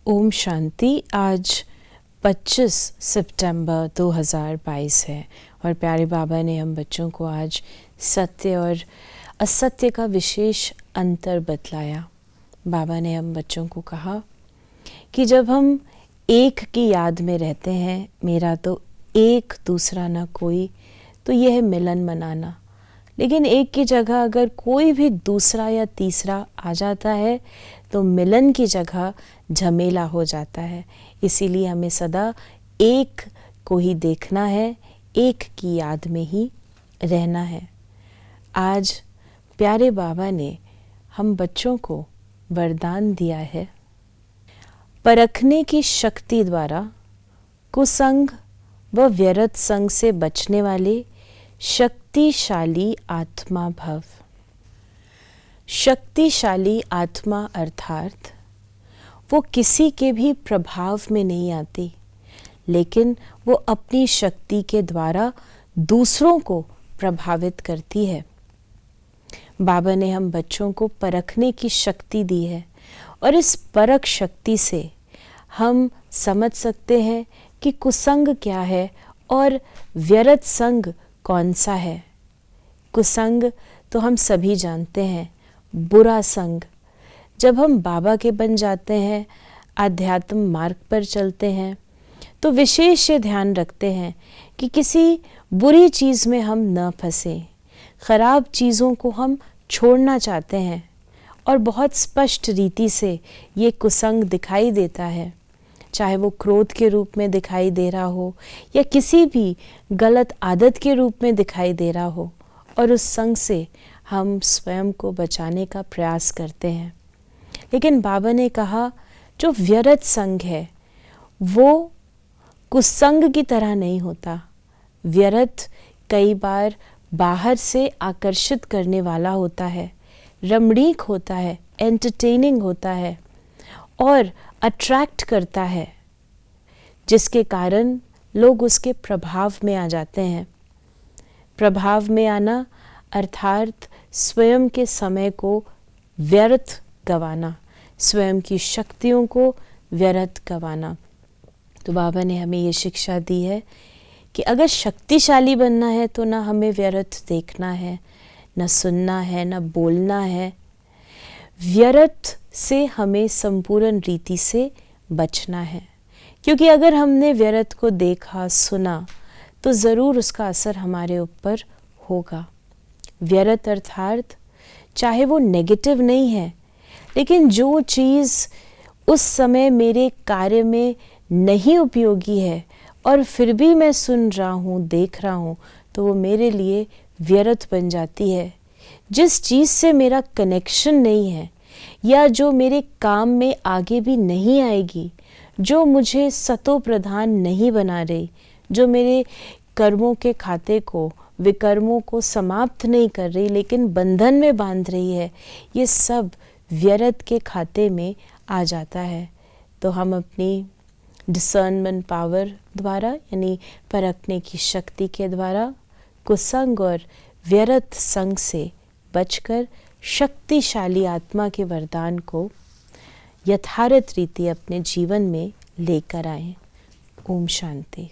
ओम शांति। आज 25 सितंबर 2022 है और प्यारे बाबा ने हम बच्चों को आज सत्य और असत्य का विशेष अंतर बतलाया। बाबा ने हम बच्चों को कहा कि जब हम एक की याद में रहते हैं, मेरा तो एक दूसरा ना कोई, तो यह है मिलन मनाना। लेकिन एक की जगह अगर कोई भी दूसरा या तीसरा आ जाता है तो मिलन की जगह झमेला हो जाता है। इसीलिए हमें सदा एक को ही देखना है, एक की याद में ही रहना है। आज प्यारे बाबा ने हम बच्चों को वरदान दिया है, परखने की शक्ति द्वारा कुसंग व व्यर्थ संग से बचने वाले शक्तिशाली आत्मा भव। शक्तिशाली आत्मा अर्थात वो किसी के भी प्रभाव में नहीं आती, लेकिन वो अपनी शक्ति के द्वारा दूसरों को प्रभावित करती है। बाबा ने हम बच्चों को परखने की शक्ति दी है और इस परख शक्ति से हम समझ सकते हैं कि कुसंग क्या है और व्यर्थ संग कौन सा है। कुसंग तो हम सभी जानते हैं, बुरा संग। जब हम बाबा के बन जाते हैं, आध्यात्म मार्ग पर चलते हैं, तो विशेष ये ध्यान रखते हैं कि किसी बुरी चीज़ में हम न फंसें। खराब चीज़ों को हम छोड़ना चाहते हैं और बहुत स्पष्ट रीति से ये कुसंग दिखाई देता है, चाहे वो क्रोध के रूप में दिखाई दे रहा हो या किसी भी गलत आदत के रूप में दिखाई दे रहा हो, और उस संग से हम स्वयं को बचाने का प्रयास करते हैं। लेकिन बाबा ने कहा जो व्यर्थ संग है वो कुसंग की तरह नहीं होता। व्यर्थ कई बार बाहर से आकर्षित करने वाला होता है, रमणीक होता है, एंटरटेनिंग होता है और अट्रैक्ट करता है, जिसके कारण लोग उसके प्रभाव में आ जाते हैं। प्रभाव में आना अर्थात स्वयं के समय को व्यर्थ गंवाना, स्वयं की शक्तियों को व्यर्थ गंवाना। तो बाबा ने हमें ये शिक्षा दी है कि अगर शक्तिशाली बनना है तो ना हमें व्यर्थ देखना है, ना सुनना है, ना बोलना है। व्यर्थ से हमें संपूर्ण रीति से बचना है, क्योंकि अगर हमने व्यर्थ को देखा, सुना, तो ज़रूर उसका असर हमारे ऊपर होगा। व्यर्थ अर्थात चाहे वो नेगेटिव नहीं है, लेकिन जो चीज़ उस समय मेरे कार्य में नहीं उपयोगी है और फिर भी मैं सुन रहा हूँ, देख रहा हूँ, तो वो मेरे लिए व्यर्थ बन जाती है। जिस चीज़ से मेरा कनेक्शन नहीं है या जो मेरे काम में आगे भी नहीं आएगी, जो मुझे सतो प्रधान नहीं बना रही, जो मेरे कर्मों के खाते को, विकर्मों को समाप्त नहीं कर रही लेकिन बंधन में बांध रही है, ये सब व्यर्थ के खाते में आ जाता है। तो हम अपनी डिसर्नमेंट पावर द्वारा यानी परखने की शक्ति के द्वारा कुसंग और व्यर्थ संग से बचकर शक्तिशाली आत्मा के वरदान को यथार्थ रीति अपने जीवन में लेकर आएं। ओम शांति।